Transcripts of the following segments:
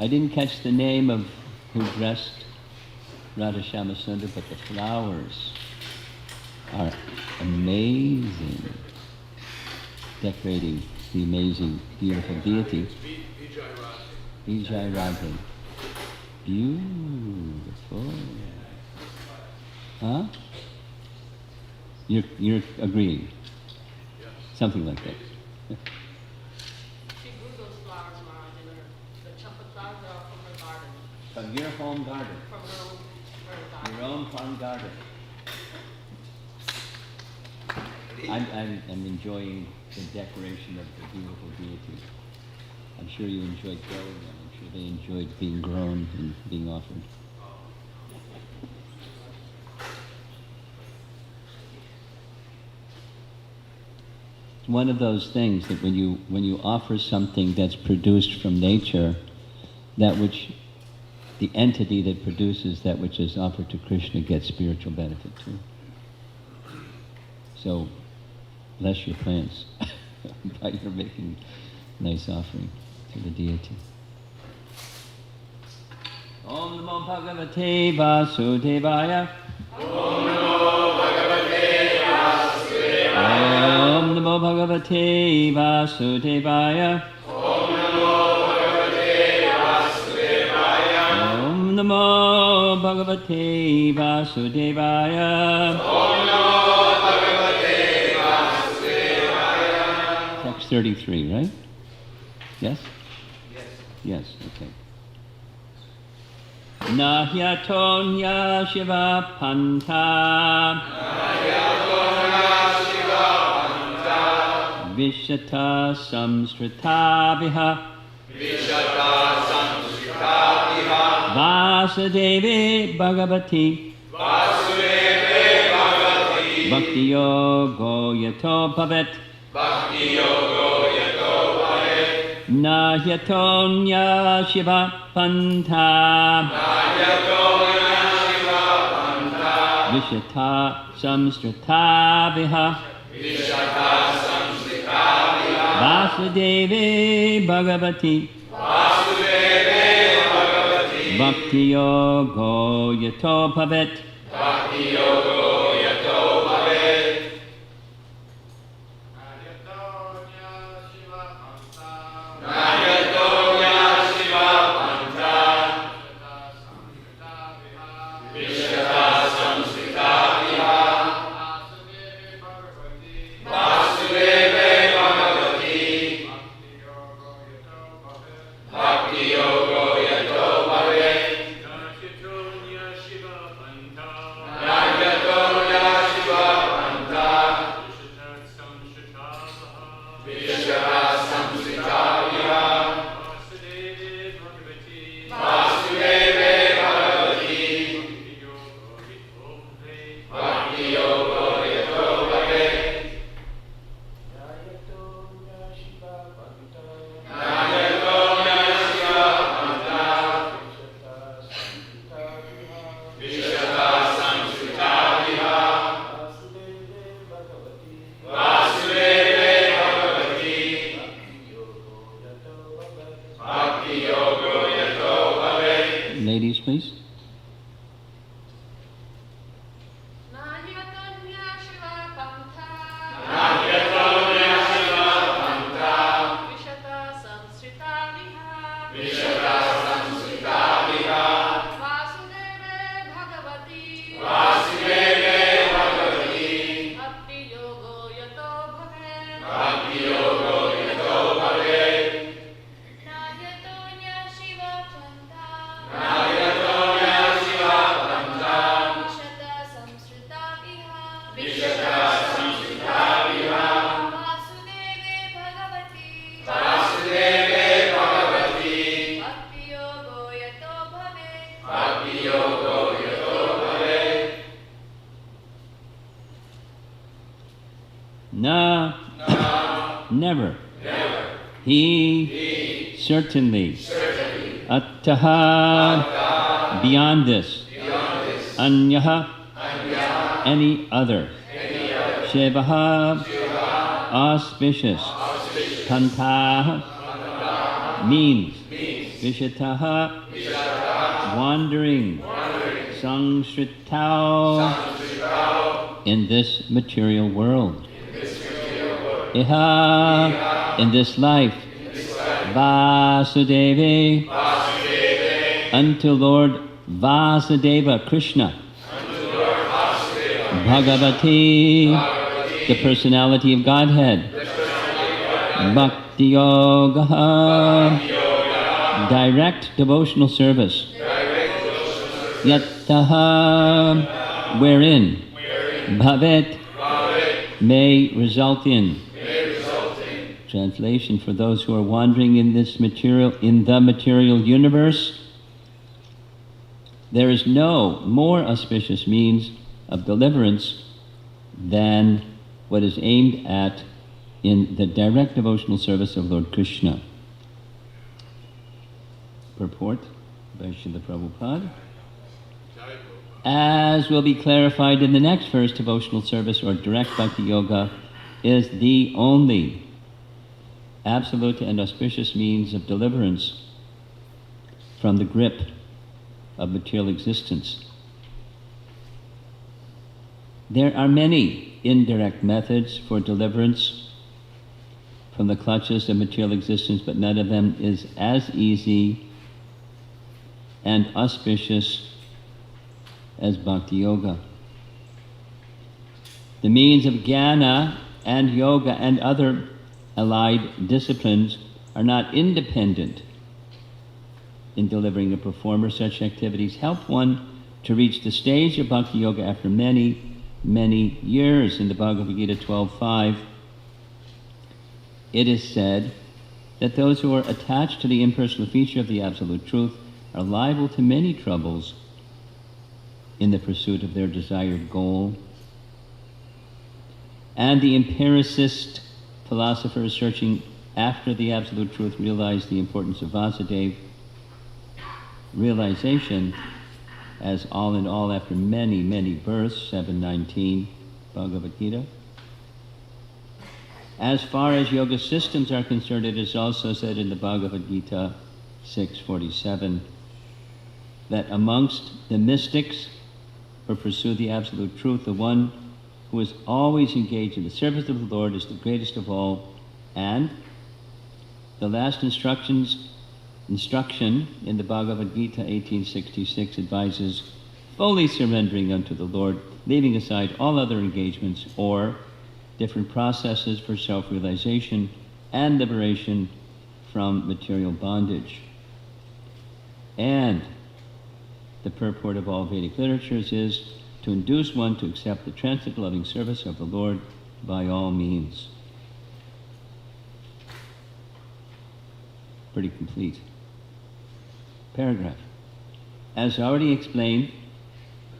I didn't catch the name of who dressed Radha Shyama-Sundar, but the flowers are amazing, decorating the amazing, beautiful deity. Vijay Radhe. Beautiful. Huh? You're agreeing? Yes. Something like that. She grew those flowers, Maharaj, in the champa flowers are from her garden. From your home garden. From her garden. Your own farm garden. I'm enjoying the decoration of the beautiful deity. I'm sure you enjoyed growing them. I'm sure they enjoyed being grown and being offered. It's one of those things that when you offer something that's produced from nature, that which the entity that produces that which is offered to Krishna gets spiritual benefit too. So, bless your plants by your making nice offering to the deity. Om Namo Bhagavate Vasudevaya. Om Namo Bhagavate Vasudevaya. Om Namo Bhagavate Vasudevaya. Om Namo Bhagavate Vasudevaya. Om Namo Bhagavate Vasudevaya. Om Namo Bhagavate Vasudevaya. Text 33, right? Yes? Yes. Yes, okay. Nahyatonya Shiva Panta Vishata Samsrita Viha Vasudevi Bhagavati Bhakti Yogo Yato Bhavet Nahyatonya Shiva Panta Vishata Samsrita Viha Vasudevi Bhagavati Bhakti Yogo Yato Bhavet Ladies, please. No. Never. He. Certainly. Attaha. Beyond this. Anyaha. Any other. Shivaha. Auspicious. Pantaha. Means. Vishataha, wandering, Sangsritao, in this material world. Iha, in this life. Vasudevi, unto Lord Vasudeva Krishna. Bhagavati, the personality of Godhead. Bhakti Yoga, direct devotional service. Yattaha, wherein. Bhavet, may result in. Translation: for those who are wandering in the material universe, there is no more auspicious means of deliverance than what is aimed at in the direct devotional service of Lord Krishna. Purport by Srila Prabhupada. As will be clarified in the next verse, devotional service or direct bhakti yoga is the only absolute and auspicious means of deliverance from the grip of material existence. There are many indirect methods for deliverance from the clutches of material existence, but none of them is as easy and auspicious as bhakti yoga. The means of jnana and yoga and other allied disciplines are not independent in delivering a performer. Such activities help one to reach the stage of bhakti yoga after many, many years. In the Bhagavad Gita 12.5, it is said that those who are attached to the impersonal feature of the Absolute Truth are liable to many troubles in the pursuit of their desired goal. And the empiricist philosophers searching after the Absolute Truth realize the importance of Vasudeva realization as all in all after many, many births, 719 Bhagavad Gita. As far as yoga systems are concerned, it is also said in the Bhagavad Gita 6:47 that amongst the mystics who pursue the Absolute Truth, the one who is always engaged in the service of the Lord is the greatest of all, and the last instruction in the Bhagavad Gita 1866 advises fully surrendering unto the Lord, leaving aside all other engagements or different processes for self-realization and liberation from material bondage. And the purport of all Vedic literatures is to induce one to accept the transcendent loving service of the Lord by all means. Pretty complete paragraph. As already explained,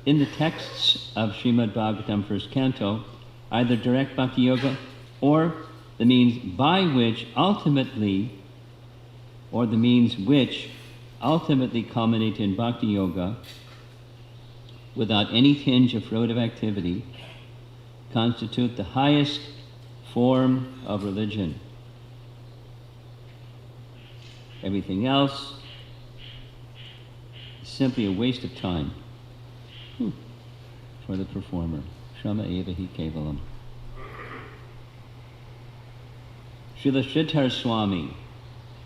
in the texts of Srimad Bhagavatam, first canto, either direct bhakti yoga or the means by which ultimately, or the means which ultimately culminate in bhakti yoga without any tinge of fruitive activity, constitute the highest form of religion. Everything else is simply a waste of time for the performer. Shrama eva hi kevalam. Srila Sridhar Swami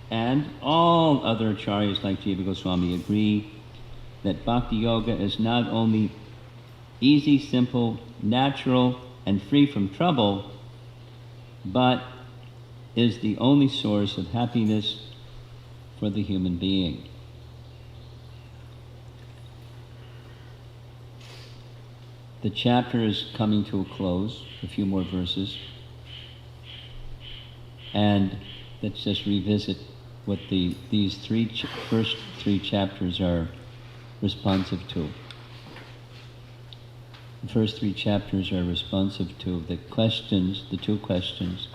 and all other acharyas like Jiva Goswami agree that bhakti yoga is not only easy, simple, natural, and free from trouble, but is the only source of happiness for the human being. The chapter is coming to a close, a few more verses, and let's just revisit what these first three chapters are responsive to. The first three chapters are responsive to the two questions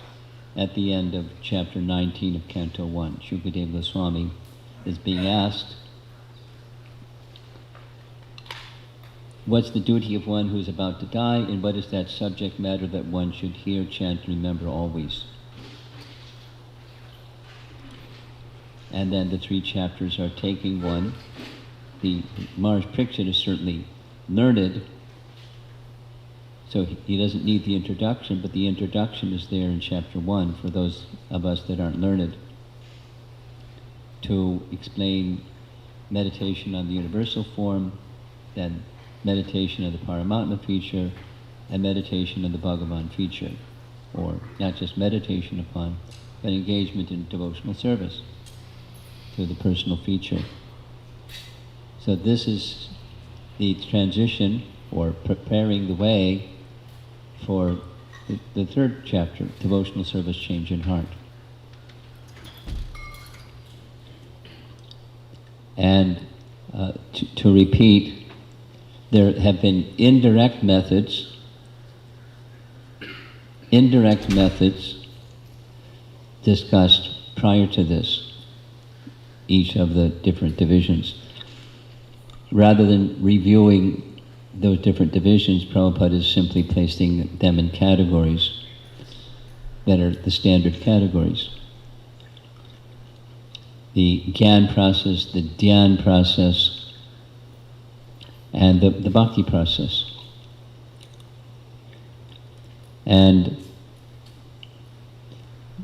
at the end of chapter 19 of Canto 1. Shukadeva Goswami is being asked, what's the duty of one who is about to die, and what is that subject matter that one should hear, chant, and remember always? and then the 3 chapters are taking one. The Maharaj Parikshit is certainly learned, so he doesn't need the introduction, but the introduction is there in chapter 1 for those of us that aren't learned, to explain meditation on the universal form, then meditation of the Paramatma feature, and meditation of the Bhagavan feature, or not just meditation upon, but engagement in devotional service to the personal feature. So this is the transition, or preparing the way for the 3rd chapter, devotional service, change in heart. And to repeat, there have been indirect methods discussed prior to this, each of the different divisions. Rather than reviewing those different divisions, Prabhupada is simply placing them in categories that are the standard categories. The Gyan process, the Dhyan process, and the Bhakti process. And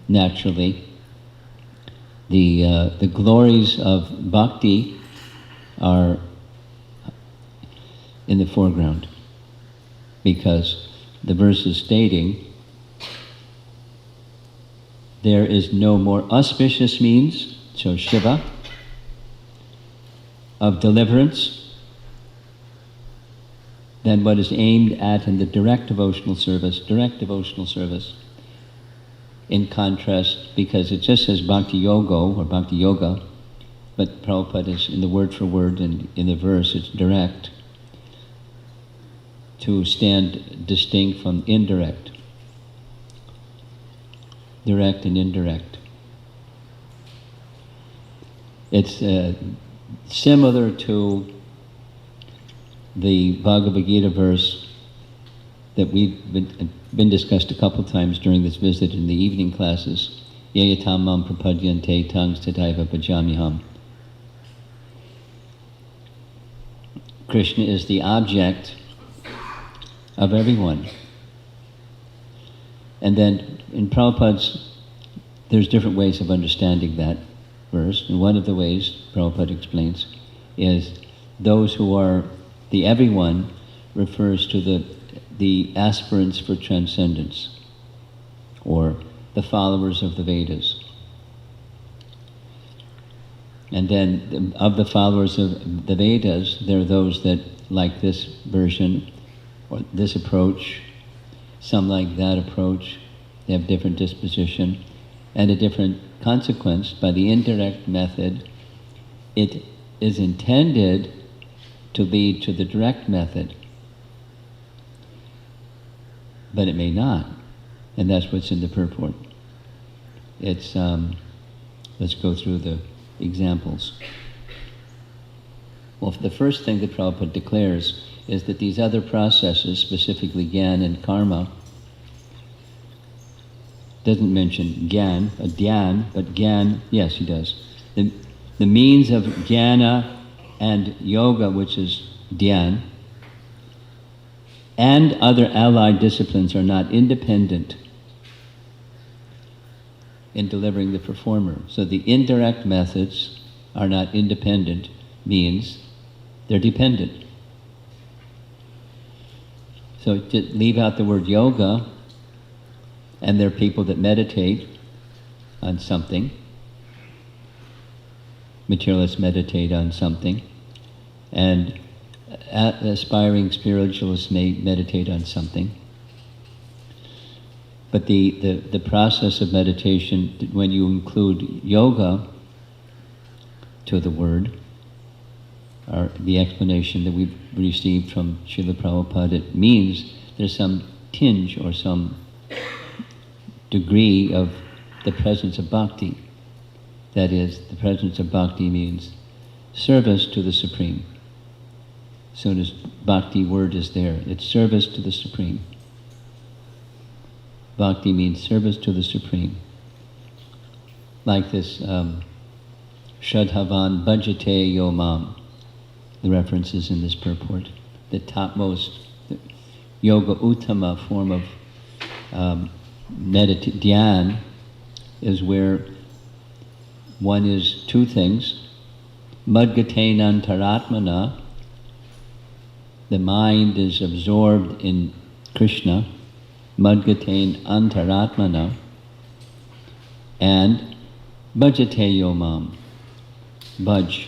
naturally, the glories of Bhakti are in the foreground, because the verse is stating there is no more auspicious means, so Shiva, of deliverance than what is aimed at in the direct devotional service. In contrast, because it just says Bhakti Yoga or Bhakti Yoga, but Prabhupada is in the word for word, and in the verse it's direct, to stand distinct from indirect. Direct and indirect. It's similar to the Bhagavad Gita verse that we've been discussed a couple times during this visit in the evening classes. Yayatam mam prapadyante tang tadaiva bhajamiham. Krishna is the object of everyone. And then in Prabhupada's, there's different ways of understanding that verse. And one of the ways Prabhupada explains is those who are the everyone refers to the aspirants for transcendence, or the followers of the Vedas. And then of the followers of the Vedas, there are those that like this version or this approach, some like that approach. They have different disposition and a different consequence. By the indirect method, it is intended to lead to the direct method, but it may not, and that's what's in the purport. It's let's go through the examples. Well, the first thing that Prabhupada declares is that these other processes, specifically Gyan and Karma, doesn't mention Gyan, Dhyan, but Gyan, yes, he does. The means of Jnana and Yoga, which is Dhyan, and other allied disciplines are not independent in delivering the performer. So the indirect methods are not independent means, they're dependent. So to leave out the word yoga, and there are people that meditate on something, materialists meditate on something, and aspiring spiritualists may meditate on something. But the process of meditation, when you include yoga to the word, or the explanation that we've received from Srila Prabhupada, it means there's some tinge or some degree of the presence of bhakti. That is, the presence of bhakti means service to the Supreme. As soon as bhakti word is there, it's service to the Supreme. Bhakti means service to the Supreme. Like this Shradhavan bhajate yomam. The reference is in this purport. The topmost yoga uttama form of dhyan is where one is two things. Madgatenan taratmana, the mind is absorbed in Krishna. Madgaten antaratmana, and bhajate yomam. Bhaj.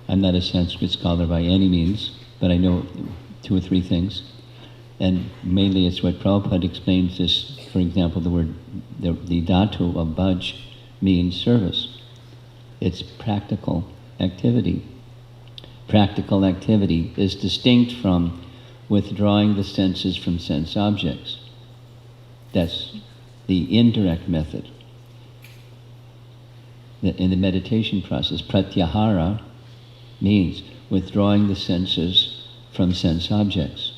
I'm not a Sanskrit scholar by any means, but I know two or three things. And mainly it's what Prabhupada explains this, for example, the word, the dhatu of bhaj means service. It's practical activity. Practical activity is distinct from withdrawing the senses from sense objects. That's the indirect method. In the meditation process, pratyahara means withdrawing the senses from sense objects.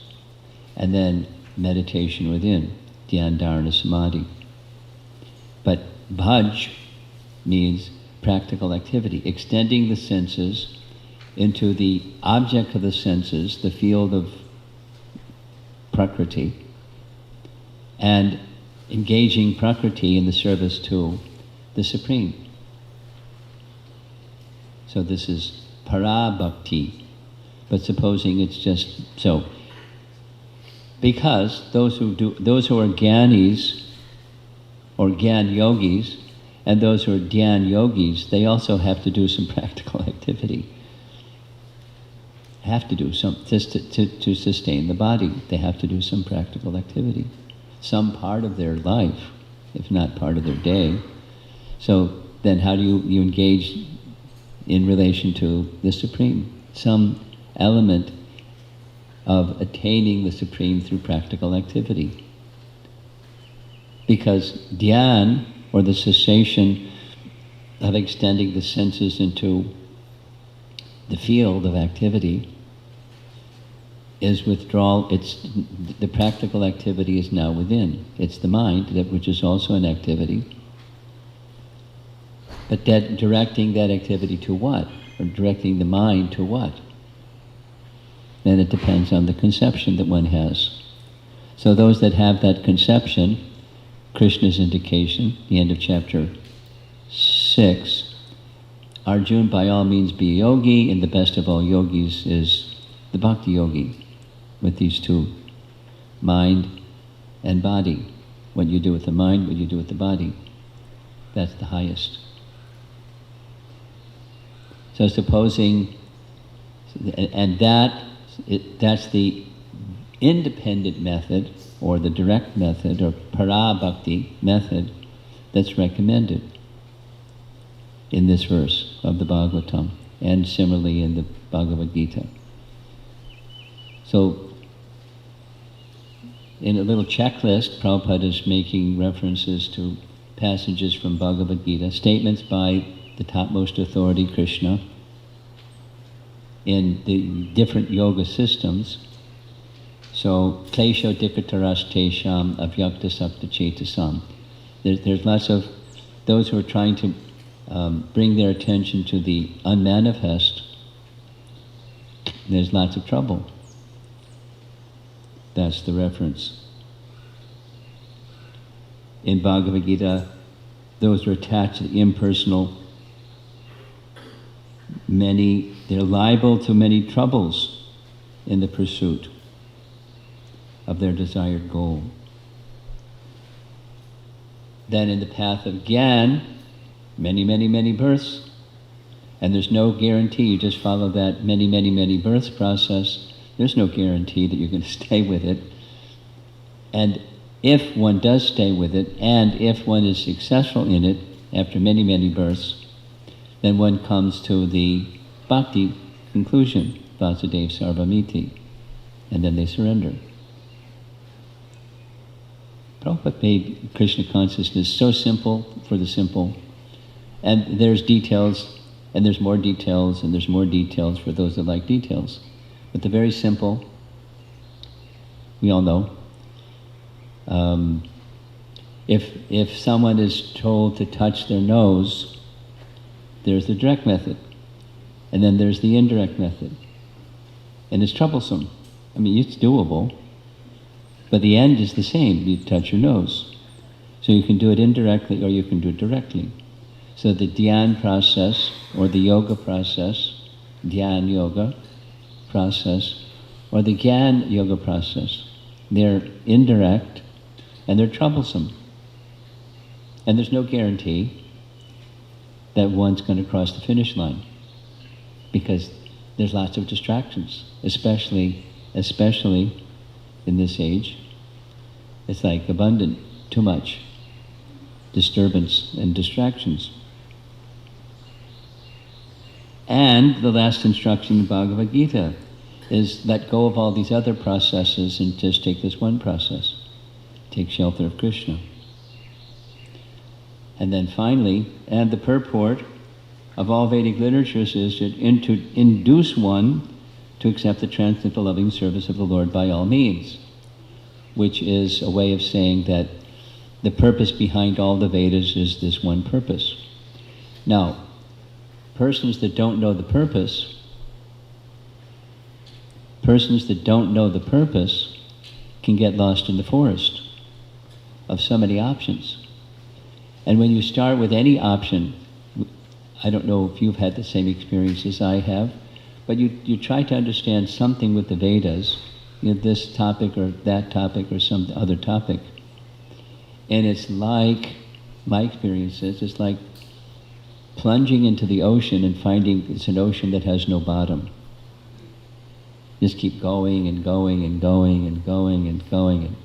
And then meditation within, dhyan dharana samadhi. But bhaj means practical activity, extending the senses into the object of the senses, the field of prakriti, and engaging prakriti in the service to the Supreme. So this is para-bhakti. But supposing it's just so, because those who are jnanis or jnana yogis, and those who are dhyan yogis, they also have to do some practical activity. Have to do some, just to sustain the body. They have to do some practical activity. Some part of their life, if not part of their day. So then how do you engage in relation to the Supreme? Some element of attaining the Supreme through practical activity. Because dhyan, or the cessation of extending the senses into the field of activity, is withdrawal. It's the practical activity is now within. It's the mind, which is also an activity. But directing that activity to what? Or directing the mind to what? Then it depends on the conception that one has. So those that have that conception, Krishna's indication, the end of chapter 6, Arjuna by all means be a yogi, and the best of all yogis is the bhakti yogi, with these two, mind and body. What you do with the mind, what you do with the body, that's the highest. So supposing, and that's the independent method, or the direct method, or para-bhakti method, that's recommended in this verse of the Bhagavatam, and similarly in the Bhagavad Gita. So, in a little checklist, Prabhupada is making references to passages from Bhagavad Gita, statements by the topmost authority, Krishna, in the different yoga systems. So, klesho dikataras tesham avyakta sakta chetasam. There's lots of those who are trying to bring their attention to the unmanifest. There's lots of trouble. That's the reference. In Bhagavad Gita, those who are attached to the impersonal, they're liable to many troubles in the pursuit of their desired goal. Then in the path of Gyan, many births, and there's no guarantee. You just follow that many births process. There's no guarantee that you're going to stay with it. And if one does stay with it, and if one is successful in it after many births, then one comes to the bhakti conclusion, Vasudev Sarvamiti, and then they surrender. Prabhupada made Krishna consciousness so simple for the simple, and there's details, and there's more details, and there's more details for those that like details. But the very simple, we all know. If someone is told to touch their nose, there's the direct method, and then there's the indirect method. And it's troublesome. I mean, it's doable, but the end is the same. You touch your nose. So you can do it indirectly or you can do it directly. So the dhyan process or the yoga process, dhyan yoga process, or the gyan yoga process, they're indirect and they're troublesome. And there's no guarantee that one's going to cross the finish line, because there's lots of distractions, especially in this age. It's like abundant, too much disturbance and distractions. And the last instruction in Bhagavad Gita is let go of all these other processes and just take this one process. Take shelter of Krishna. And then finally, and the purport of all Vedic literatures is to induce one to accept the transcendental loving service of the Lord by all means, which is a way of saying that the purpose behind all the Vedas is this one purpose. Now, persons that don't know the purpose can get lost in the forest of so many options. And when you start with any option, I don't know if you've had the same experience as I have, but you try to understand something with the Vedas, this topic or that topic or some other topic. And it's like, my experience is, it's like plunging into the ocean and finding it's an ocean that has no bottom. Just keep going and going and going and going and going. And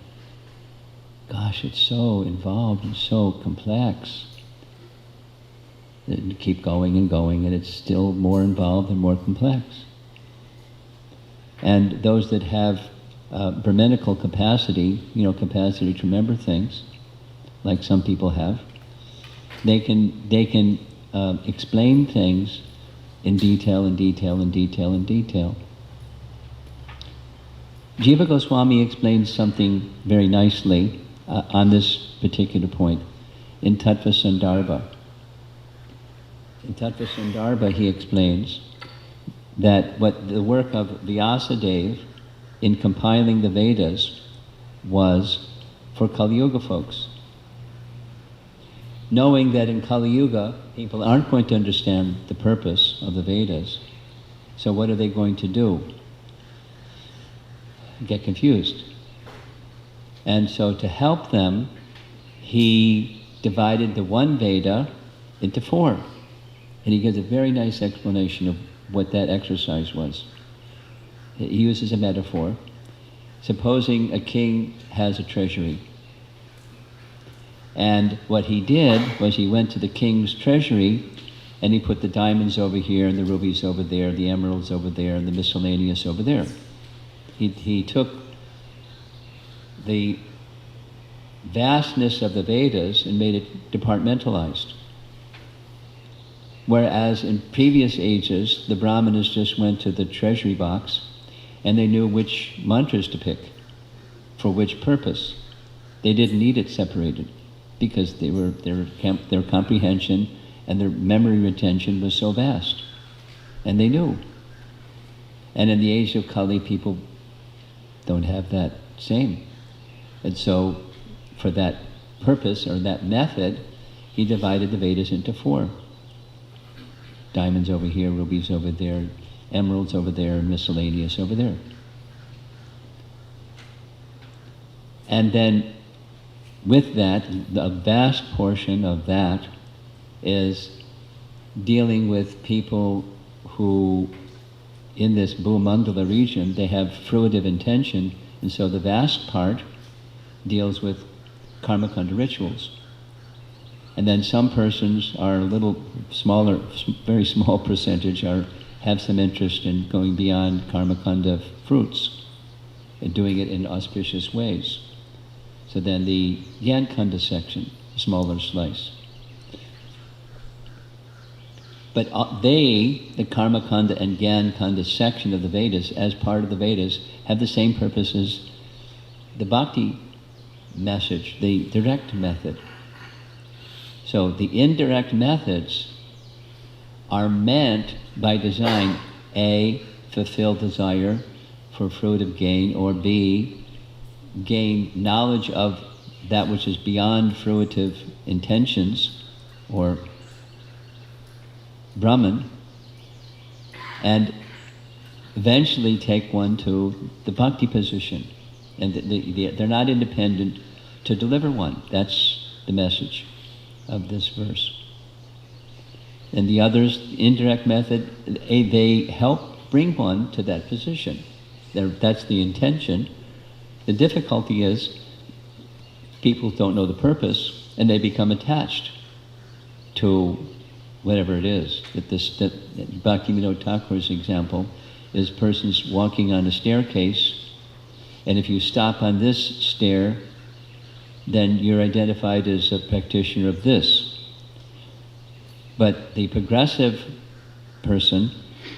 gosh, it's so involved and so complex. And keep going and going, and it's still more involved and more complex. And those that have Brahminical capacity, capacity to remember things, like some people have, they can explain things in detail, in detail, in detail, in detail. Jiva Goswami explains something very nicely on this particular point in Tattva Sandarbha. In Tattva Sandarbha, he explains that what the work of Vyasadeva in compiling the Vedas was for Kali Yuga folks. Knowing that in Kali Yuga, people aren't going to understand the purpose of the Vedas, so what are they going to do? Get confused. And so to help them, he divided the one Veda into four. And he gives a very nice explanation of what that exercise was. He uses a metaphor. Supposing a king has a treasury. And what he did was he went to the king's treasury and he put the diamonds over here and the rubies over there, the emeralds over there, and the miscellaneous over there. He took the vastness of the Vedas and made it departmentalized. Whereas in previous ages, the Brahmanas just went to the treasury box and they knew which mantras to pick for which purpose. They didn't need it separated because their comprehension and their memory retention was so vast. And they knew. And in the age of Kali, people don't have that same. And so for that purpose or that method, he divided the Vedas into four. Diamonds over here, rubies over there, emeralds over there, and miscellaneous over there. And then with that, a vast portion of that is dealing with people who, in this Bhumandala region, they have fruitive intention, and so the vast part deals with karmakanda rituals. And then some persons are a little smaller, very small percentage, have some interest in going beyond karmakanda fruits and doing it in auspicious ways. So then the Gyankanda section, a smaller slice. But the karmakanda and Gyankanda section of the Vedas, as part of the Vedas, have the same purpose as the bhakti message, the direct method. So the indirect methods are meant by design, A, fulfill desire for fruitive gain, or B, gain knowledge of that which is beyond fruitive intentions, or Brahman, and eventually take one to the bhakti position. And they're not independent to deliver one. That's the message of this verse. And the others, indirect method, they help bring one to that position. That's the intention. The difficulty is people don't know the purpose and they become attached to whatever it is. That Bhaktivinoda Thakur's example is persons walking on a staircase, and if you stop on this stair, then you're identified as a practitioner of this. But the progressive person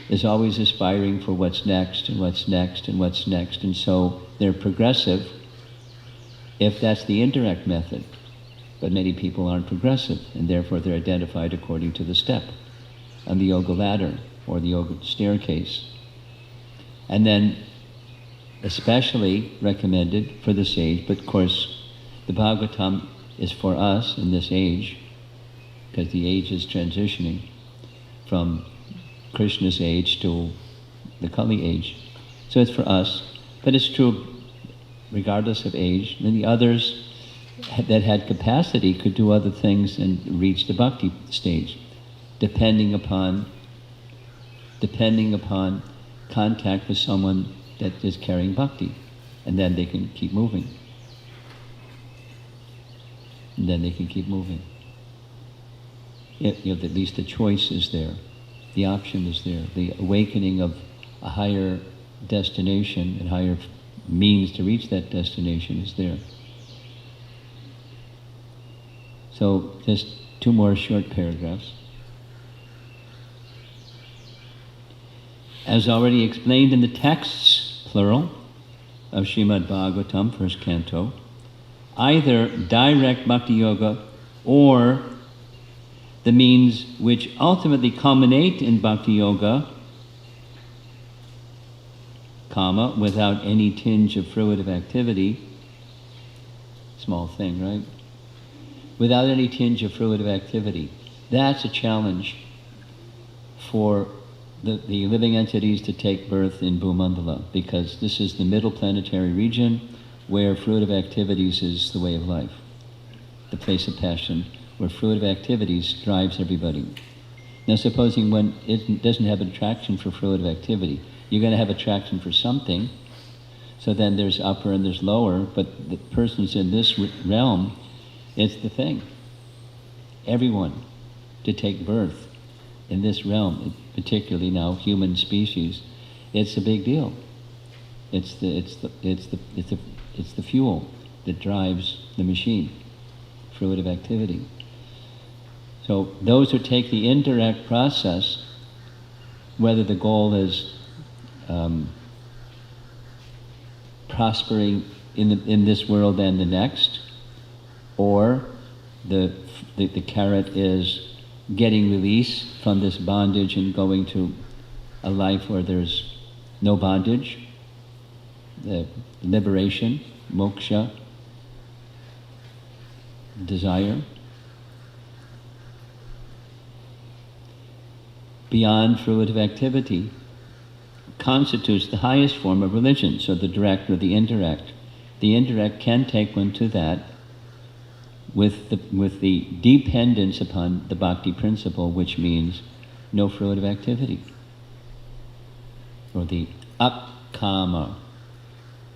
is always aspiring for what's next and what's next and what's next, and so they're progressive if that's the indirect method. But many people aren't progressive, and therefore they're identified according to the step on the yoga ladder or the yoga staircase. And then especially recommended for this age, but of course the Bhagavatam is for us in this age, because the age is transitioning from Krishna's age to the Kali age. So it's for us, but it's true regardless of age. And the others that had capacity could do other things and reach the bhakti stage, depending upon contact with someone that is carrying bhakti, and then they can keep moving. And then they can keep moving. At least the choice is there, the option is there, the awakening of a higher destination and higher means to reach that destination is there. So just two more short paragraphs. As already explained in the texts, plural, of Srimad Bhagavatam, first canto, either direct bhakti yoga or the means which ultimately culminate in bhakti yoga, comma, without any tinge of fruitive activity, small thing, right? Without any tinge of fruitive activity. That's a challenge for the living entities to take birth in Bhumandala, because this is the middle planetary region where fruitive activities is the way of life, the place of passion, where fruitive activities drives everybody. Now supposing one doesn't have an attraction for fruitive activity, you're going to have attraction for something, so then there's upper and there's lower, but the persons in this realm, it's the thing. Everyone to take birth in this realm, particularly now human species, it's a big deal. It's the fuel that drives the machine, fruitive activity. So those who take the indirect process, whether the goal is prospering in this world and the next, or the carrot is getting release from this bondage and going to a life where there's no bondage, the liberation, moksha, desire, beyond fruitive activity, constitutes the highest form of religion, so the direct or the indirect. The indirect can take one to that with the dependence upon the bhakti principle, which means no fruitive activity, or the up-kama,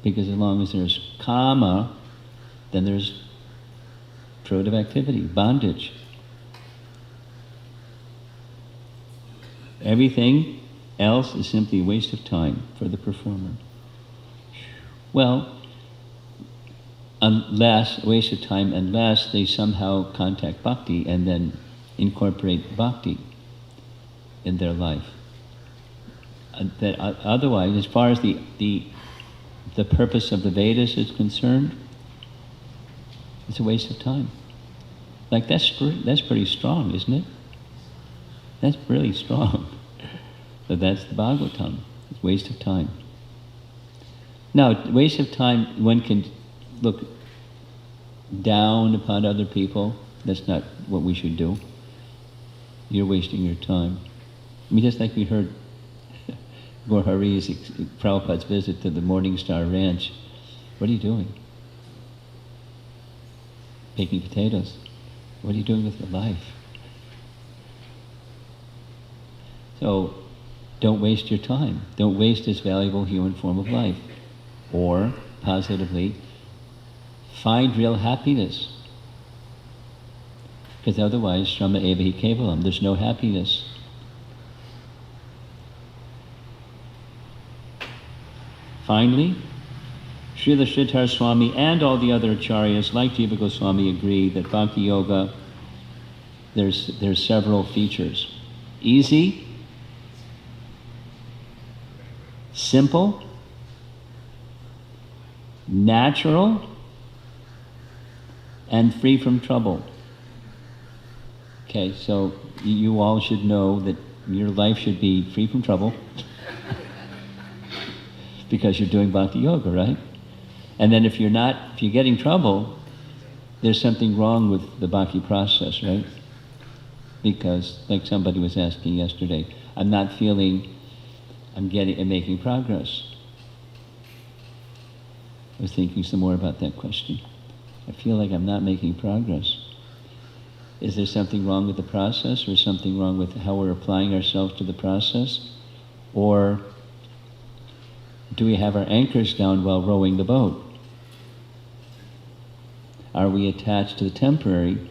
because as long as there's kama, then there's fruitive activity, bondage. Everything else is simply a waste of time for the performer. Well, unless they somehow contact bhakti and then incorporate bhakti in their life. Otherwise, as far as the purpose of the Vedas is concerned, it's a waste of time. Like that's pretty strong, isn't it? That's really strong. So that's the Bhagavatam. It's waste of time. Now, waste of time, one can look down upon other people. That's not what we should do. You're wasting your time. I mean, just like we heard Gaur Hari's, Prabhupada's visit to the Morning Star Ranch. What are you doing? Picking potatoes. What are you doing with your life? So, don't waste your time. Don't waste this valuable human form of life. Or, positively, find real happiness. Because otherwise, Shrama eva hi kevalam, there's no happiness. Finally, Srila Sridhar Swami and all the other acharyas, like Jiva Goswami, agree that Bhakti Yoga, there's several features. Easy, simple, natural, and free from trouble. Okay, so you all should know that your life should be free from trouble because you're doing Bhakti Yoga, right? And then if you're getting trouble, there's something wrong with the Bhakti process, right? Because, like somebody was asking yesterday, I'm not feeling I'm making progress. I was thinking some more about that question. I feel like I'm not making progress. Is there something wrong with the process, or something wrong with how we're applying ourselves to the process? Or do we have our anchors down while rowing the boat? Are we attached to the temporary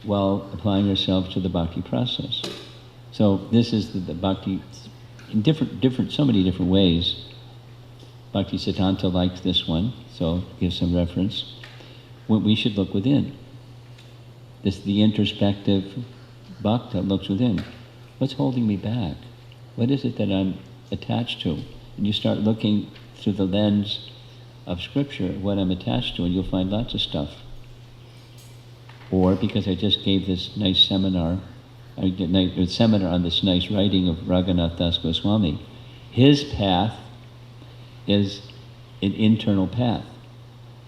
while applying ourselves to the bhakti process? So this is the bhakti in so many different ways. Bhakti Siddhanta likes this one, so give some reference. We should look within. This is the introspective bhakta looks within. What's holding me back? What is it that I'm attached to? And you start looking through the lens of scripture, what I'm attached to, and you'll find lots of stuff. Or because I just gave this nice seminar, a seminar on this nice writing of Raghunath Das Goswami, his path is an internal path,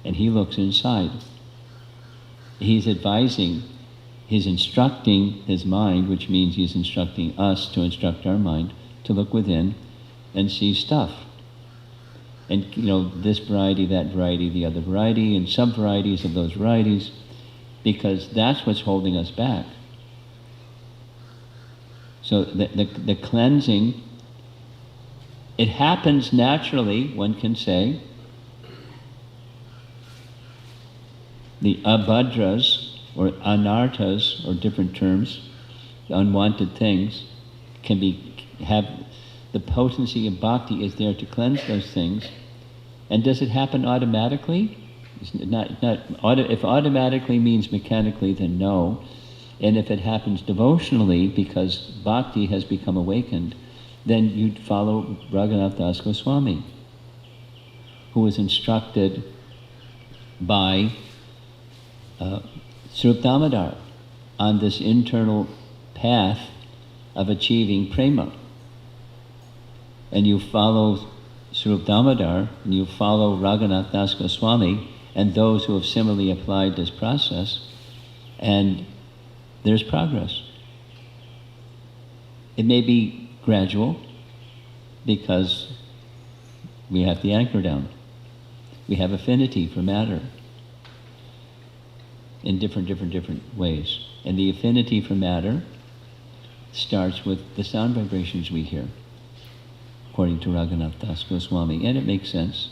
and he looks inside. He's advising, he's instructing his mind, which means he's instructing us to instruct our mind, to look within and see stuff. And, this variety, that variety, the other variety, and sub-varieties of those varieties, because that's what's holding us back. So the cleansing, it happens naturally, one can say. The abhadras, or anarthas, or different terms, the unwanted things, have the potency of bhakti is there to cleanse those things. And does it happen automatically? If automatically means mechanically, then no. And if it happens devotionally, because bhakti has become awakened, then you'd follow Raghunath Das Goswami, who was instructed by Srup Damodar on this internal path of achieving prema. And you follow Srup Damodar, and you follow Raghunath Das Goswami, and those who have similarly applied this process, and there's progress. It may be gradual, because we have the anchor down. We have affinity for matter in different ways. And the affinity for matter starts with the sound vibrations we hear, according to Raghunath Das Goswami, and it makes sense.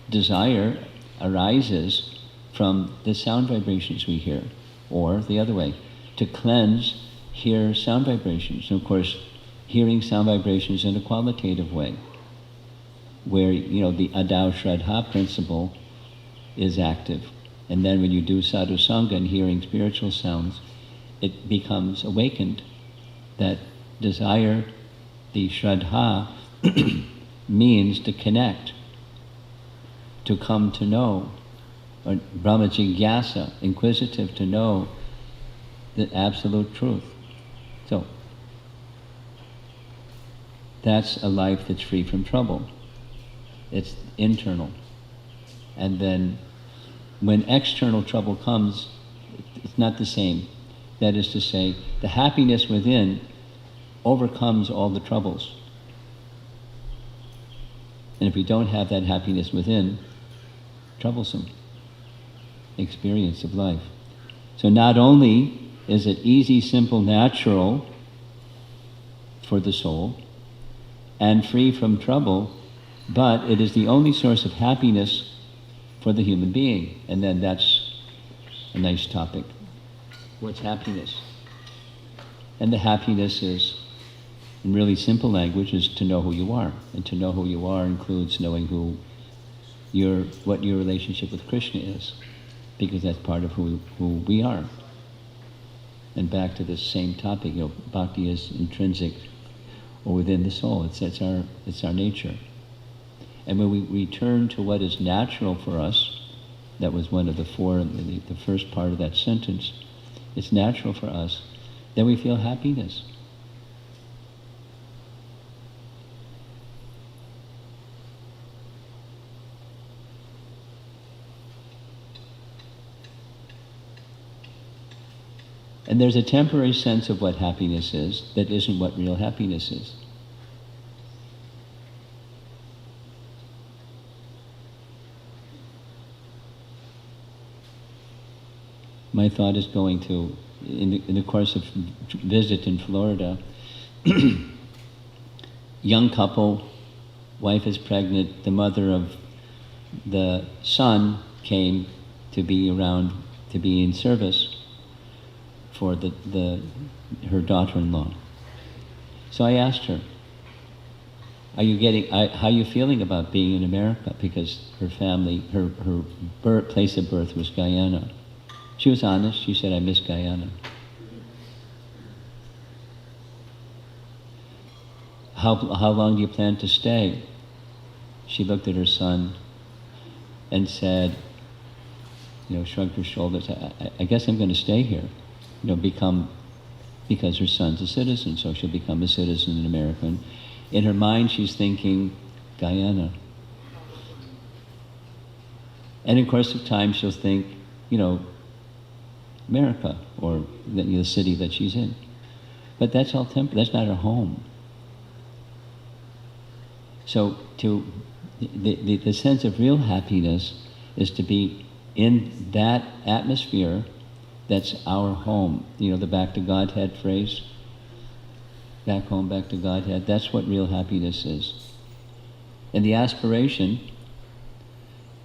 Desire arises from the sound vibrations we hear, or the other way, to cleanse, hear sound vibrations. And of course, hearing sound vibrations in a qualitative way, where, the Adau Shraddha principle is active. And then when you do sadhu sangha and hearing spiritual sounds, it becomes awakened. That desire, the Shraddha, means to connect, to come to know, or Brahma Jigyasa, inquisitive to know the absolute truth. So, that's a life that's free from trouble. It's internal. And then when external trouble comes, it's not the same. That is to say, the happiness within overcomes all the troubles. And if we don't have that happiness within, troublesome experience of life. So not only is it easy, simple, natural for the soul, and free from trouble, but it is the only source of happiness for the human being. And then that's a nice topic. What's happiness? And the happiness is, in really simple language, is to know who you are. And to know who you are includes knowing what your relationship with Krishna is, because that's part of who we are. And back to this same topic, bhakti is intrinsic or within the soul. It's our nature. And when we return to what is natural for us, that was one of the four, the first part of that sentence, it's natural for us, then we feel happiness. And there's a temporary sense of what happiness is that isn't what real happiness is. My thought is going to, in the course of visit in Florida, young couple, wife is pregnant, the mother of the son came to be around, to be in service for her daughter-in-law. So I asked her, how are you feeling about being in America? Because her family, her place of birth was Guyana. She was honest. She said, I miss Guyana. How long do you plan to stay? She looked at her son and said, shrugged her shoulders, I guess I'm going to stay here. Because her son's a citizen, so she'll become a citizen in America. In her mind, she's thinking, Guyana. And in course of time, she'll think, America, or the city that she's in. But that's all temporary. That's not her home. So the sense of real happiness is to be in that atmosphere that's our home. The back to Godhead phrase, back home, back to Godhead. That's what real happiness is. And the aspiration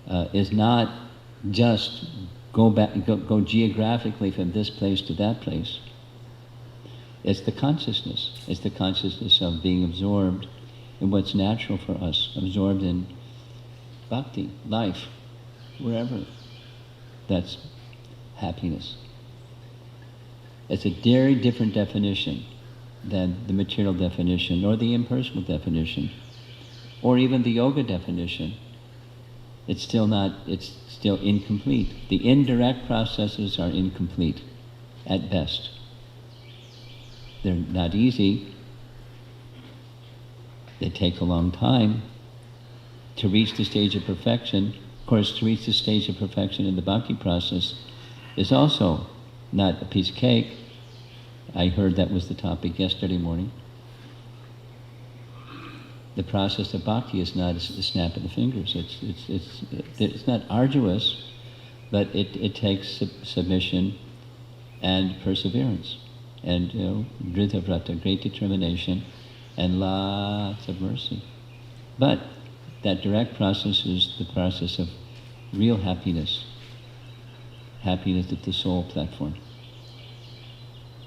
is not just go geographically from this place to that place. It's the consciousness. It's the consciousness of being absorbed in what's natural for us, absorbed in bhakti, life, wherever. That's happiness. It's a very different definition than the material definition, or the impersonal definition, or even the yoga definition. It's still incomplete. The indirect processes are incomplete, at best. They're not easy. They take a long time to reach the stage of perfection. Of course, to reach the stage of perfection in the bhakti process is also not a piece of cake. I heard that was the topic yesterday morning. The process of bhakti is not a snap of the fingers. It's not arduous, but it takes submission and perseverance, and dhrita vrata, great determination, and lots of mercy. But that direct process is the process of real happiness at the soul platform.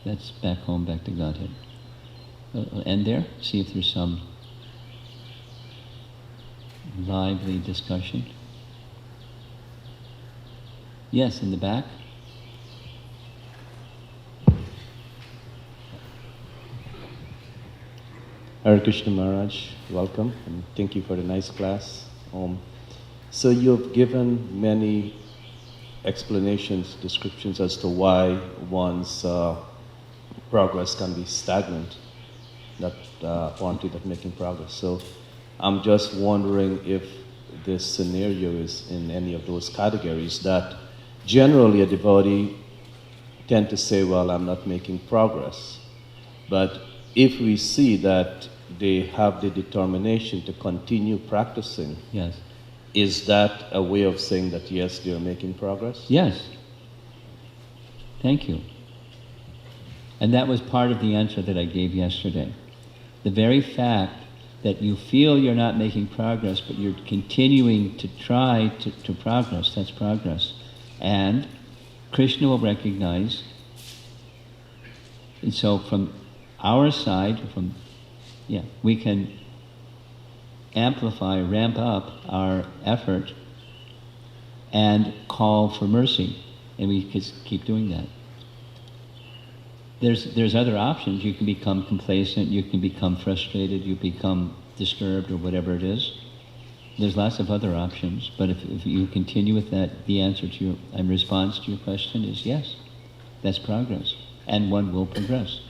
That's back home, back to Godhead. I'll end there, see if there's some lively discussion. Yes, in the back. Hare Krishna Maharaj, welcome, and thank you for the nice class. So you've given many explanations, descriptions as to why one's progress can be stagnant. not quantity, not making progress. So I'm just wondering if this scenario is in any of those categories that generally a devotee tend to say, well, I'm not making progress. But if we see that they have the determination to continue practicing, Yes. is that a way of saying that yes, they are making progress? Yes. Thank you. And that was part of the answer that I gave yesterday. The very fact that you feel you're not making progress, but you're continuing to try to progress, that's progress. And Krishna will recognize. And so from our side, we can amplify, ramp up our effort and call for mercy. And we just keep doing that. There's other options. You can become complacent, you can become frustrated, you become disturbed or whatever it is. There's lots of other options, but if you continue with that, the answer to your, and response to your question is yes, that's progress. And one will progress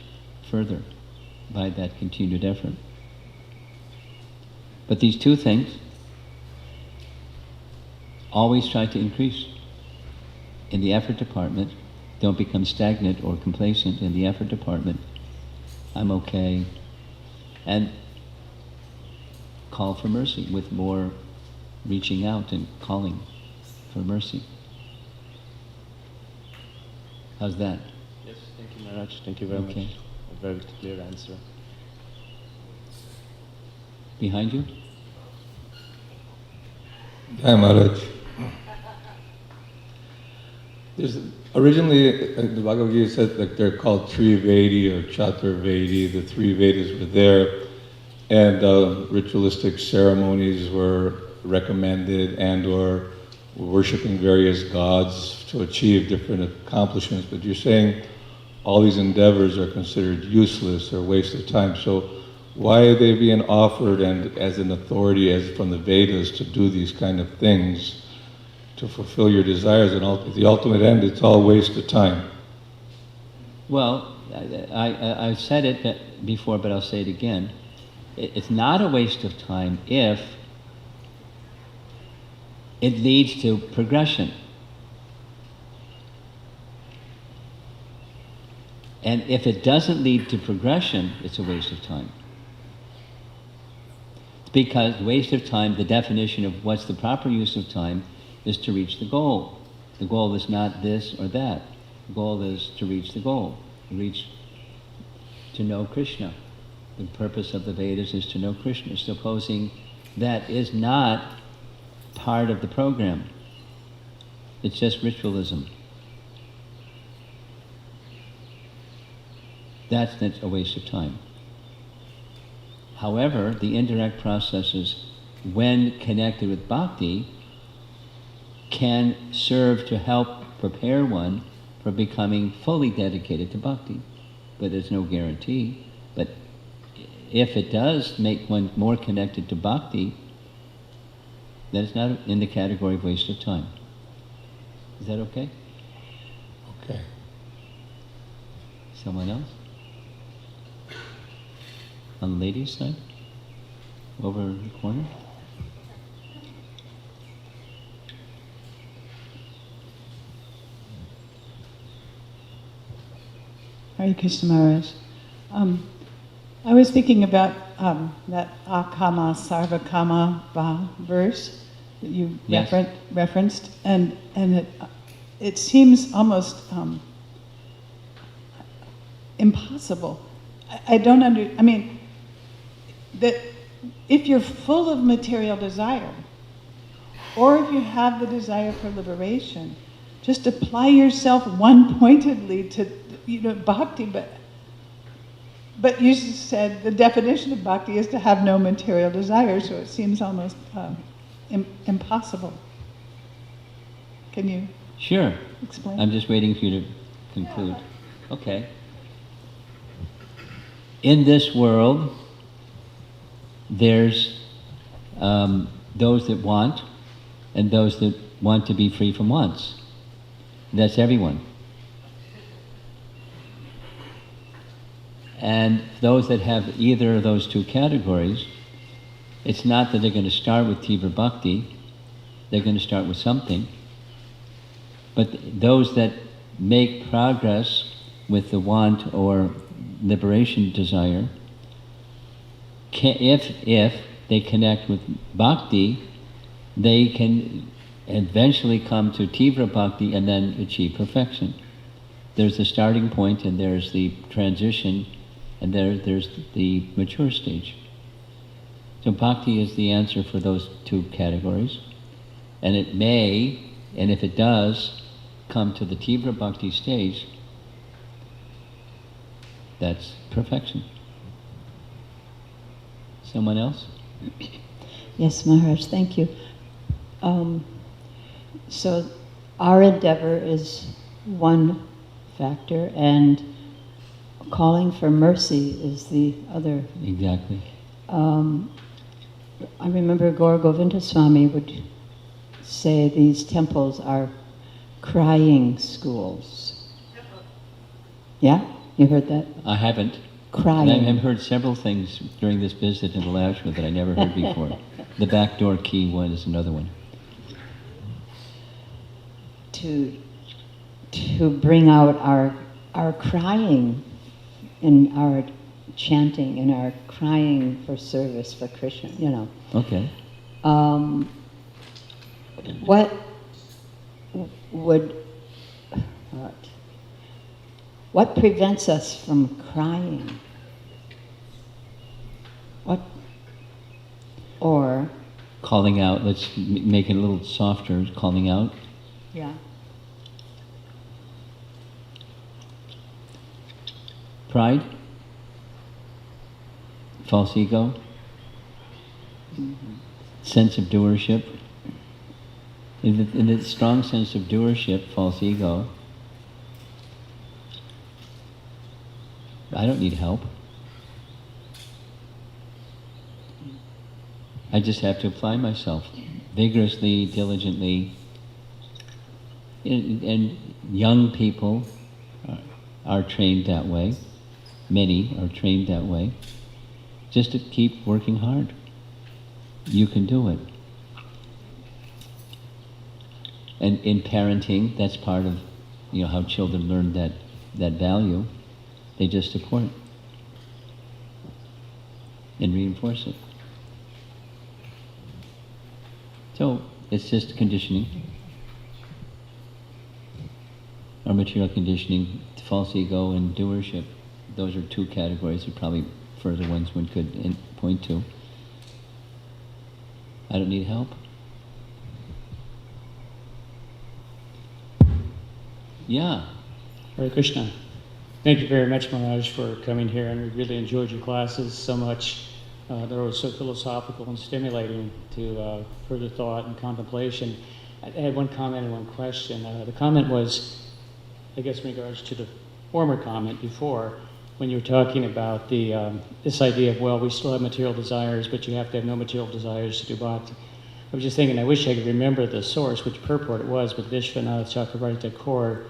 further by that continued effort. But these two things always try to increase. In the effort department, don't become stagnant or complacent in the effort department. I'm okay. And call for mercy with more reaching out and calling for mercy. How's that? Yes, thank you, Maharaj. Thank you very much. A very clear answer. Behind you? Hi, Maharaj. There's originally, the Bhagavad Gita said that they're called Trivedi or Chaturvedi. The three Vedas were there, and ritualistic ceremonies were recommended, and/or worshiping various gods to achieve different accomplishments. But you're saying all these endeavors are considered useless or waste of time. So why are they being offered and as an authority, as from the Vedas, to do these kind of things to fulfill your desires? And at the ultimate end, it's all waste of time. Well, I said it before, but I'll say it again. It's not a waste of time if it leads to progression. And if it doesn't lead to progression, it's a waste of time. Because waste of time, the definition of what's the proper use of time, is to reach the goal. The goal is not this or that. The goal is to reach the goal, to know Krishna. The purpose of the Vedas is to know Krishna. Supposing that is not part of the program, it's just ritualism. That's a waste of time. However, the indirect processes, when connected with bhakti, can serve to help prepare one for becoming fully dedicated to bhakti. But there's no guarantee. But if it does make one more connected to bhakti, then it's not in the category of waste of time. Is that okay? Okay. Someone else? On the ladies' side? Over in the corner? Hare Krishna Maharaj. I was thinking about that akama sarvakama ba verse that you Yes. referenced, and it seems almost impossible. I don't I mean, that if you're full of material desire, or if you have the desire for liberation, just apply yourself one-pointedly to bhakti, but you said the definition of bhakti is to have no material desire, so it seems almost impossible. Can you Sure. explain? I'm just waiting for you to conclude. Okay. In this world, there's those that want and those that want to be free from wants. That's everyone. And those that have either of those two categories, it's not that they're going to start with Tivra Bhakti, they're going to start with something. But those that make progress with the want or liberation desire, if they connect with Bhakti, they can eventually come to Tivra Bhakti and then achieve perfection. There's the starting point and there's the transition and there's the mature stage. So Bhakti is the answer for those two categories. And it may, and if it does, come to the Tivra Bhakti stage, that's perfection. Someone else? Yes, Maharaj, thank you. So our endeavor is one factor, and calling for mercy is the other. Exactly. I remember Gaura Govinda Swami would say these temples are crying schools. Yeah? You heard that? I haven't. Crying. And I've heard several things during this visit in Alachua that I never heard before. The backdoor key one is another one. To bring out our crying in our chanting, in our crying for service for Krishna, you know. Okay. What prevents us from crying? Or Calling out, let's make it a little softer, calling out. yeah. Pride? False ego? Sense of doership? In the strong sense of doership, false ego, I don't need help. I just have to apply myself vigorously, diligently. And young people are trained that way. Many are trained that way. Just to keep working hard. You can do it. And in parenting, that's part of how children learn that value. They just support and reinforce it. So it's just conditioning. Our material conditioning, false ego and doership. Those are two categories, or probably further ones one could point to. I don't need help. Yeah. Hare Krishna. Thank you very much, Maharaj, for coming here, and we really enjoyed your classes so much. They were so philosophical and stimulating to further thought and contemplation. I had one comment and one question. The comment was, I guess, in regards to the former comment before, when you were talking about this idea of, well, we still have material desires, but you have to have no material desires to do bhakti. I was just thinking, I wish I could remember the source, which purport it was, but Vishwanath Chakravarti Thakur,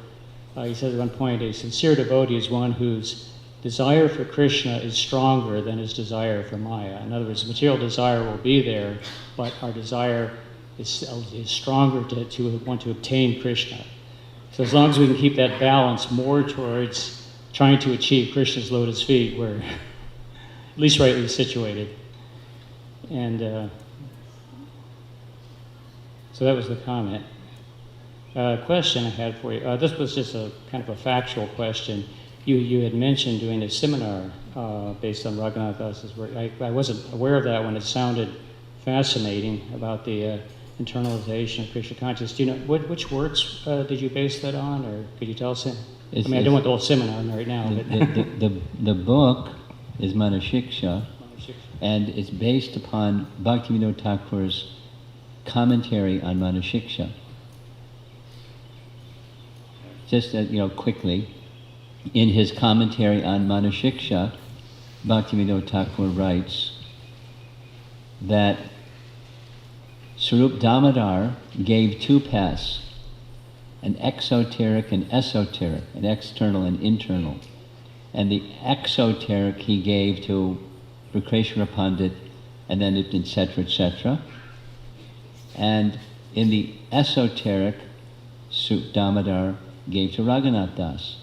he said at one point, a sincere devotee is one whose desire for Krishna is stronger than his desire for Maya. In other words, material desire will be there, but our desire is stronger to want to obtain Krishna. So as long as we can keep that balance more towards trying to achieve Krishna's lotus feet, we're at least rightly situated. And so that was the comment. Question I had for you. This was just a kind of a factual question. You had mentioned doing a seminar based on Raghunath Das's work. I wasn't aware of that when it sounded fascinating about the internalization of Krishna consciousness. Do you know which works did you base that on, or could you tell us? I don't want the whole seminar right now. The book is Manashiksha, and it's based upon Bhaktivinoda Thakur's commentary on Manashiksha. Just quickly, in his commentary on Manashiksha, Bhaktivinoda Thakur writes that Swarup Damodar gave two paths, an exoteric and esoteric, an external and internal. and the exoteric he gave to Vikreshwara Pandit, and then etc., etc. And in the esoteric, Damodar gave to Raghunath Das.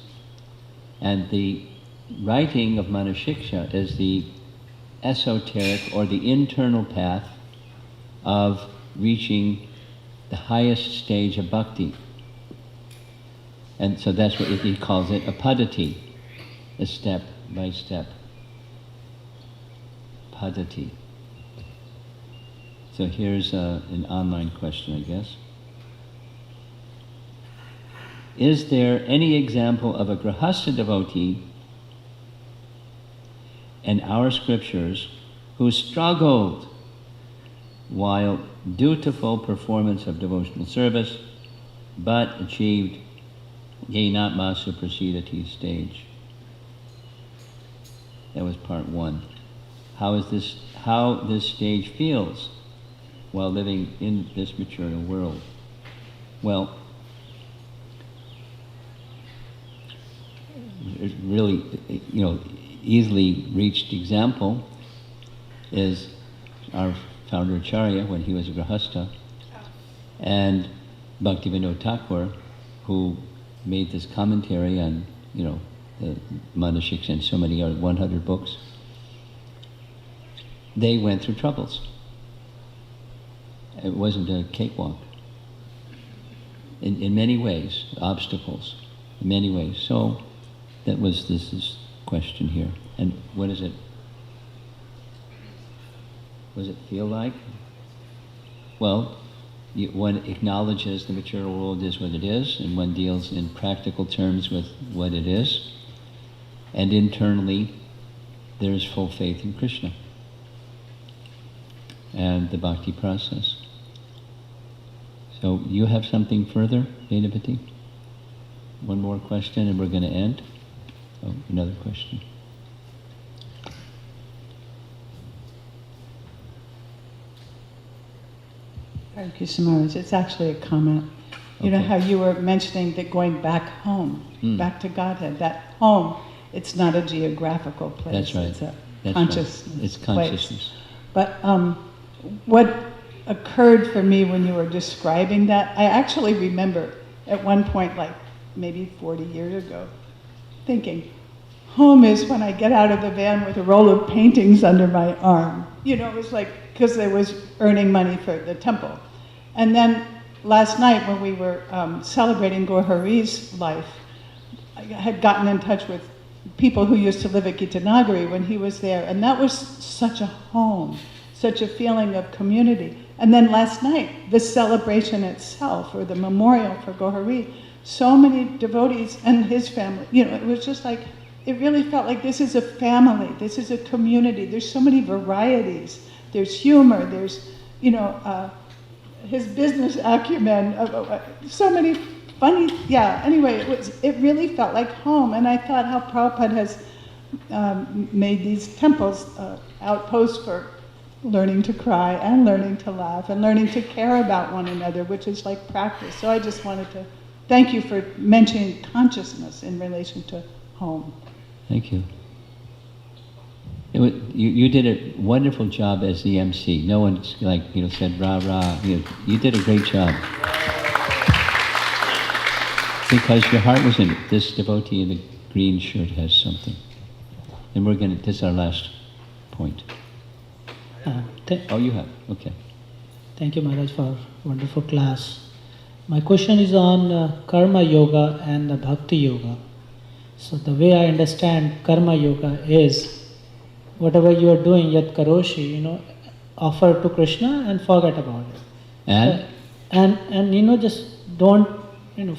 And the writing of Manashiksha is the esoteric or the internal path of reaching the highest stage of bhakti. And so that's what he calls it, a padati, a step by step. Padati. So here's an online question, I guess. Is there any example of a grahastha devotee in our scriptures who struggled while dutiful performance of devotional service, but achieved Yenatma Suprasidati stage? That was part one. How this stage feels while living in this material world? Well, a really, easily reached example is our founder Acharya when he was a grahastha, and Bhaktivinoda Thakur, who made this commentary on, the Manashiksha and so many other 100 books. They went through troubles. It wasn't a cakewalk. In many ways, obstacles, in many ways. So that was this question here. And what is it? What does it feel like? Well, one acknowledges the material world is what it is, and one deals in practical terms with what it is. And internally, there is full faith in Krishna and the bhakti process. So you have something further, Vedapati? One more question and we're going to end. Oh, another question. Hare Krishna Maharaj, it's actually a comment. You know Okay. how you were mentioning that going back home, back to Godhead, that home, it's not a geographical place. That's right. It's a That's consciousness right. It's place. consciousness. But what occurred for me when you were describing that, I actually remember at one point, like maybe 40 years ago, thinking, home is when I get out of the van with a roll of paintings under my arm. It was like, because I was earning money for the temple. And then last night when we were celebrating Gaurhari's life, I had gotten in touch with people who used to live at Gitanagari when he was there, and that was such a home, such a feeling of community. And then last night, the celebration itself, or the memorial for Gaurhari, so many devotees and his family, it was just like, it really felt like this is a family, this is a community. There's so many varieties. There's humor, there's, his business acumen, so many funny, anyway, it really felt like home. And I thought how Prabhupada has made these temples outposts for learning to cry and learning to laugh and learning to care about one another, which is like practice. So I just wanted to thank you for mentioning consciousness in relation to home. Thank you. You did a wonderful job as the MC. No one said rah rah. You did a great job. Because your heart was in it. This devotee in the green shirt has something. And this is our last point. Oh, you have, okay. Thank you, Maharaj, for wonderful class. My question is on Karma Yoga and Bhakti Yoga. So the way I understand Karma Yoga is, whatever you are doing, yat karoshi, offer to Krishna and forget about it. And just don't,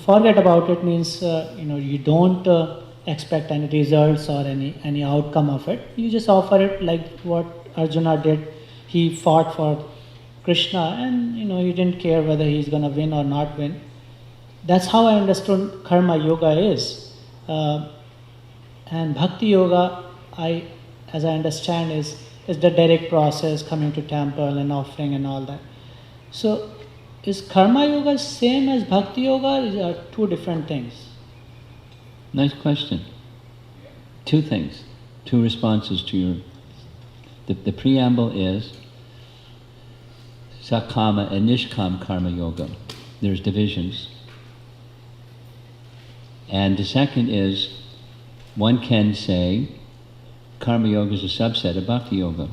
forget about it means, you don't expect any results or any outcome of it. You just offer it like what Arjuna did. He fought for Krishna and, he didn't care whether he's going to win or not win. That's how I understood Karma Yoga is. And Bhakti Yoga, as I understand, is the direct process, coming to temple and offering and all that. So, is Karma Yoga same as Bhakti Yoga, or are two different things? Nice question. Two things, two responses to your... The preamble is Sakama and Nishkam Karma Yoga. There's divisions. And the second is, one can say, Karma Yoga is a subset of Bhakti Yoga.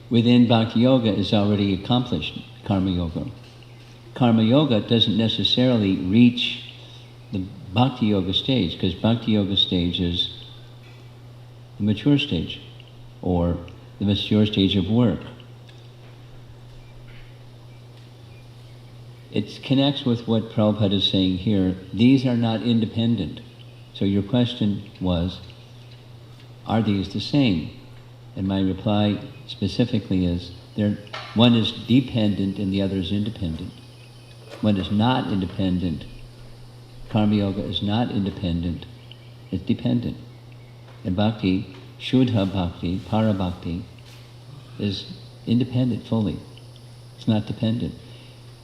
Within Bhakti Yoga is already accomplished Karma Yoga. Karma Yoga doesn't necessarily reach the Bhakti Yoga stage, because Bhakti Yoga stage is the mature stage, or the mature stage of work. It connects with what Prabhupada is saying here. These are not independent. So your question was, are these the same? And my reply specifically is, one is dependent and the other is independent. One is not independent. Karma Yoga is not independent, it's dependent. And Bhakti, Shuddha Bhakti, Para Bhakti, is independent fully. It's not dependent.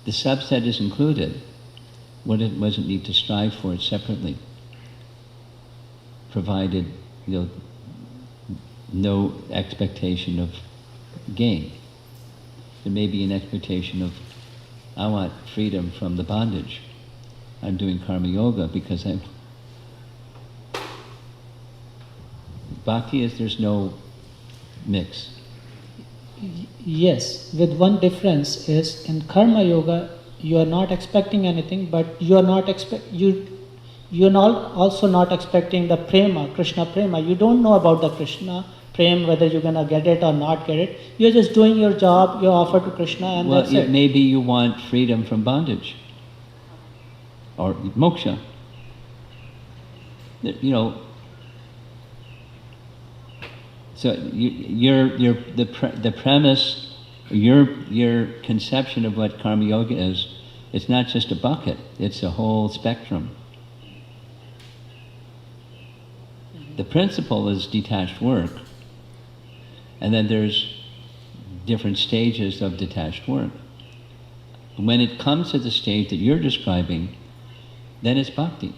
The subset is included. One doesn't need to strive for it separately, provided no expectation of gain. There may be an expectation of, I want freedom from the bondage. I'm doing Karma Yoga because Bhakti is there's no mix. Yes, with one difference is in Karma Yoga you are not expecting anything, but you are not also not expecting the prema, Krishna prema. You don't know about the Krishna prema, whether you're gonna get it or not get it. You're just doing your job, you offer to Krishna, and that's it. Maybe you want freedom from bondage or moksha. So the premise, your conception of what Karma Yoga is, it's not just a bucket, it's a whole spectrum. The principle is detached work, and then there's different stages of detached work. When it comes to the stage that you're describing, then it's bhakti.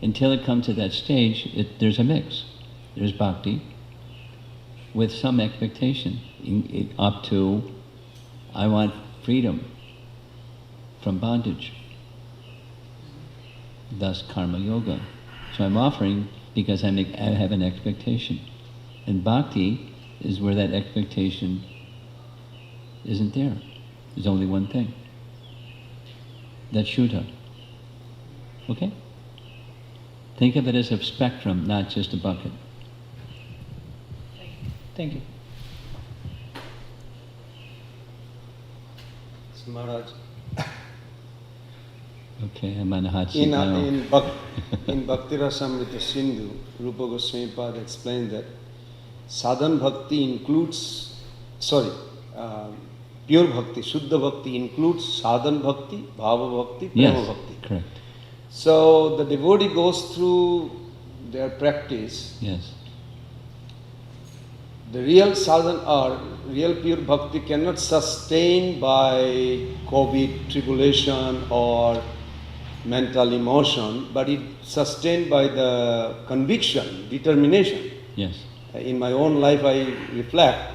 Until it comes to that stage, there's a mix. There's bhakti with some expectation up to, I want freedom from bondage. Thus Karma Yoga. So I'm offering because I have an expectation. And bhakti is where that expectation isn't there. There's only one thing. That's Shuddha. Okay? Think of it as a spectrum, not just a bucket. Thank you. So Maharaj, okay, I'm on a hot seat in now. Bhakti Rasamrita Sindhu, Rupa Goswami Pada explained that sadhan bhakti includes, pure bhakti, Shuddha bhakti includes sadhan bhakti, bhava bhakti, prema Yes, bhakti. correct. So the devotee goes through their practice. Yes. The real sadhan or real pure bhakti cannot sustain by COVID, tribulation or mental emotion, but it sustained by the conviction, determination. Yes. In my own life I reflect.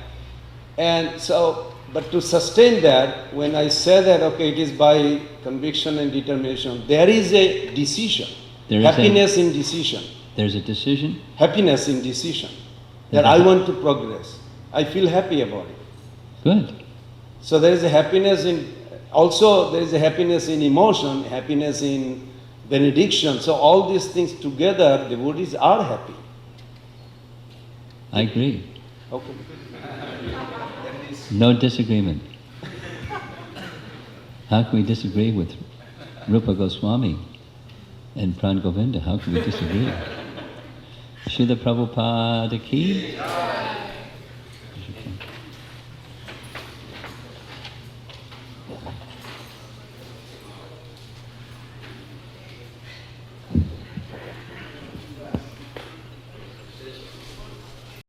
And so, but to sustain that, when I say that, okay, it is by conviction and determination, there is a decision. Happiness in decision. There's a decision? Happiness in decision. That I want to progress. I feel happy about it. Good. So there is a happiness in, also there is a happiness in emotion, happiness in benediction. So all these things together, devotees are happy. I agree. Okay. No disagreement. How can we disagree with Rupa Goswami and Pran Govinda? How can we disagree? Srila Prabhupada ki